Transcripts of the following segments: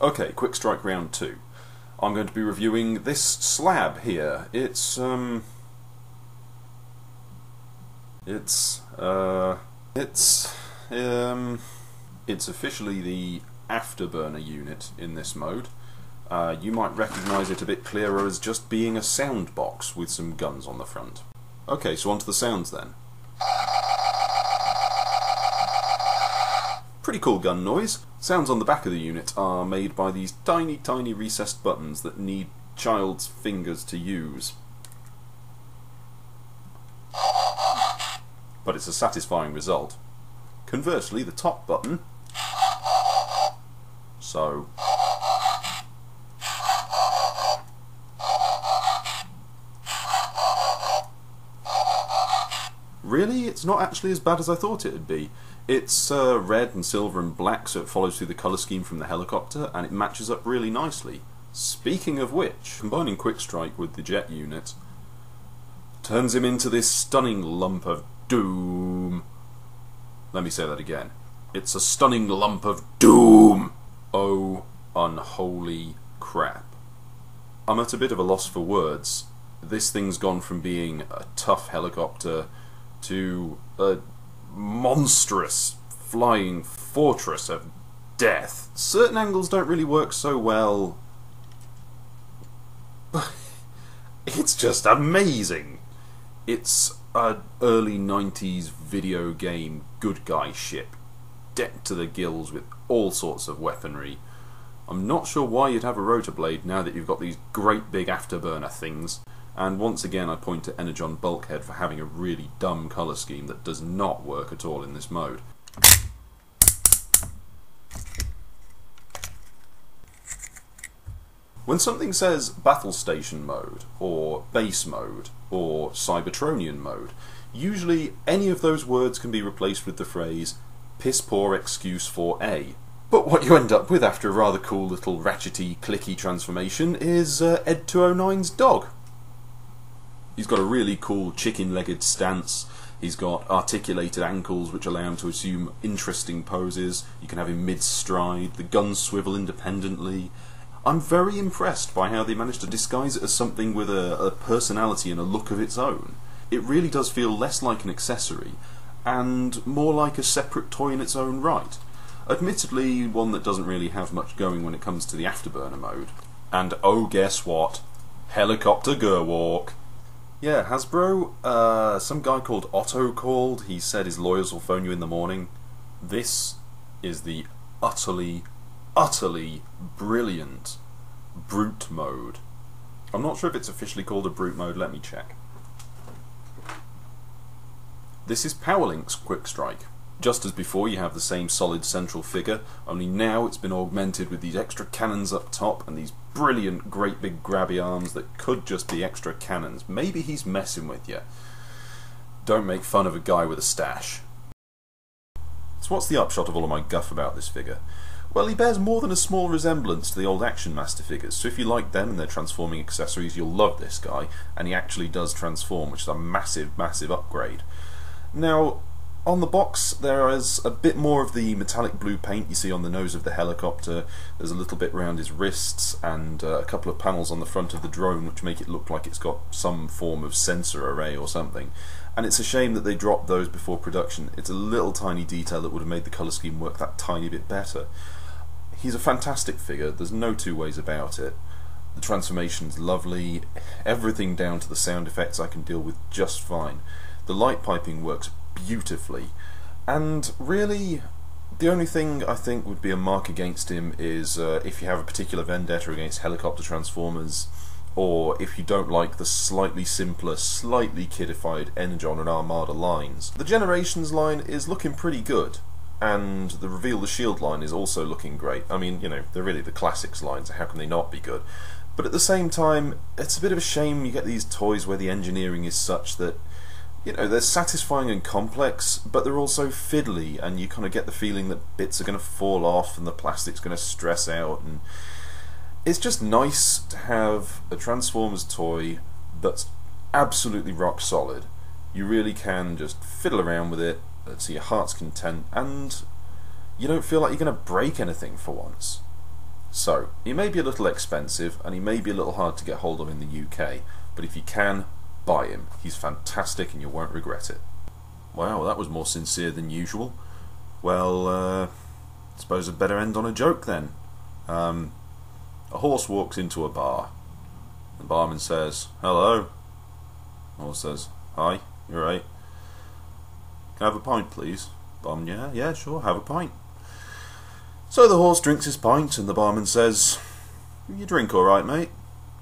Okay, Quickstrike round 2. I'm going to be reviewing this slab here. It's officially the afterburner unit in this mode. You might recognise it a bit clearer as just being a sound box with some guns on the front. Okay, so on to the sounds then. Pretty cool gun noise. Sounds on the back of the unit are made by these tiny, tiny recessed buttons that need child's fingers to use. But it's a satisfying result. Conversely, the top button, so really, it's not actually as bad as I thought it would be. It's red and silver and black, so it follows through the colour scheme from the helicopter, and it matches up really nicely. Speaking of which, combining Quickstrike with the jet unit turns him into this stunning lump of doom. Let me say that again. It's a stunning lump of doom! Oh, unholy crap. I'm at a bit of a loss for words. This thing's gone from being a tough helicopter to a monstrous flying fortress of death. Certain angles don't really work so well. It's just amazing. It's an early 90s video game good guy ship, decked to the gills with all sorts of weaponry. I'm not sure why you'd have a rotor blade now that you've got these great big afterburner things. And once again I point to Energon Bulkhead for having a really dumb colour scheme that does not work at all in this mode. When something says Battle Station mode, or Base mode, or Cybertronian mode, usually any of those words can be replaced with the phrase piss poor excuse for A. But what you end up with after a rather cool little ratchety clicky transformation is Ed 209's dog. He's got a really cool chicken-legged stance. He's got articulated ankles which allow him to assume interesting poses. You can have him mid-stride, the guns swivel independently. I'm very impressed by how they managed to disguise it as something with a personality and a look of its own. It really does feel less like an accessory and more like a separate toy in its own right. Admittedly, one that doesn't really have much going when it comes to the afterburner mode. And oh, guess what? Helicopter Gerwalk. Yeah, Hasbro, some guy called Otto called. He said his lawyers will phone you in the morning. This is the utterly, utterly brilliant brute mode. I'm not sure if it's officially called a brute mode, let me check. This is Powerlink's Quickstrike. Just as before, you have the same solid central figure, only now it's been augmented with these extra cannons up top and these brilliant great big grabby arms that could just be extra cannons. Maybe he's messing with you. Don't make fun of a guy with a stash. So what's the upshot of all of my guff about this figure? Well, he bears more than a small resemblance to the old Action Master figures, so if you like them and their transforming accessories, you'll love this guy, and he actually does transform, which is a massive, massive upgrade. Now, on the box there is a bit more of the metallic blue paint you see on the nose of the helicopter. There's a little bit around his wrists and a couple of panels on the front of the drone which make it look like it's got some form of sensor array or something. And it's a shame that they dropped those before production. It's a little tiny detail that would have made the colour scheme work that tiny bit better. He's a fantastic figure, there's no two ways about it. The transformation's lovely, everything down to the sound effects I can deal with just fine. The light piping works beautifully, and really the only thing I think would be a mark against him is if you have a particular vendetta against helicopter transformers, or if you don't like the slightly simpler, slightly kidified Energon and Armada lines. The Generations line is looking pretty good, and the Reveal the Shield line is also looking great. I mean, you know, they're really the classics lines, so how can they not be good? But at the same time, it's a bit of a shame you get these toys where the engineering is such that, you know, they're satisfying and complex, but they're also fiddly, and you kind of get the feeling that bits are going to fall off and the plastic's going to stress out, and it's just nice to have a Transformers toy that's absolutely rock solid. You really can just fiddle around with it to your heart's content, and you don't feel like you're going to break anything for once. So, he may be a little expensive and he may be a little hard to get hold of in the UK, but if you can, buy him. He's fantastic and you won't regret it. Wow, that was more sincere than usual. Well, I suppose I'd better end on a joke then. A horse walks into a bar. The barman says, "Hello." The horse says, "Hi, you're right. Can I have a pint, please?" Barman, yeah, sure, have a pint. So the horse drinks his pint and the barman says, "You drink all right, mate?"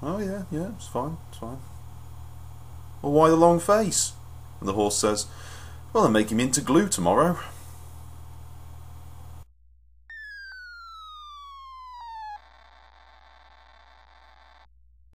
"Oh, yeah, it's fine, it's fine." "Well, why the long face?" And the horse says, "Well, I'm making him into glue tomorrow."